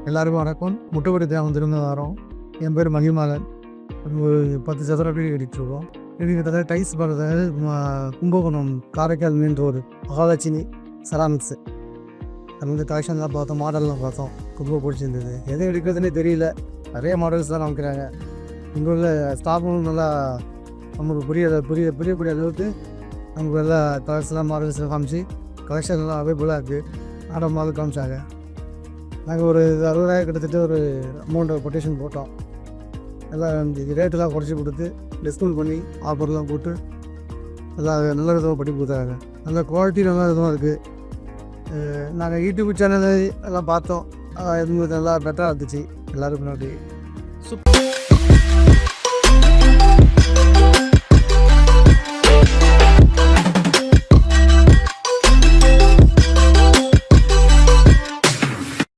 எல்லாருக்கும் வணக்கம். முட்டுப்படி தேவந்திருந்து வரோம். என் பேர் மகிமாலன். ஒரு 10 சதுர அடி அடிச்சிருக்கோம். இது கிட்டத்தட்ட டைல்ஸ் பண்ணுறது கும்பகோணம் காரைக்கால்ன்ற ஒரு மகாலட்சுமி செராமிக்ஸு. அது வந்து கலெக்ஷன்லாம் பார்த்தோம், மாடல்லாம் பார்த்தோம். ரொம்ப பிடிச்சிருந்தது. எதை எடுக்கிறதுனே தெரியல. நிறைய மாடல்ஸ் தான் அமைக்கிறாங்க. இங்கே உள்ள ஸ்டாஃபும் நல்லா நமக்கு புரியக்கூடிய அளவுக்கு நமக்கு எல்லா கலர்ஸ்லாம் மாடல்ஸ்லாம் காமிச்சு கலெக்ஷன்லாம் அவைலபிளாக இருக்குது. ஆர்டர் மாடல் காமிச்சாங்க. நாங்கள் ஒரு 60,000 கிட்டத்தட்ட ஒரு அமௌண்ட்டை கொட்டேஷன் போட்டோம். எல்லாம் ரேட்டெல்லாம் குறைச்சி கொடுத்து டிஸ்கவுண்ட் பண்ணி ஆஃபர்லாம் போட்டு எல்லாம் நல்ல விதமாக பண்ணி கொடுத்தாங்க. நல்ல குவாலிட்டி நல்ல விதமாக இருக்குது. நாங்கள் யூடியூப் சேனல் எல்லாம் பார்த்தோம். இது நல்லா பெட்டராக இருந்துச்சு. எல்லோரும் முன்னாடி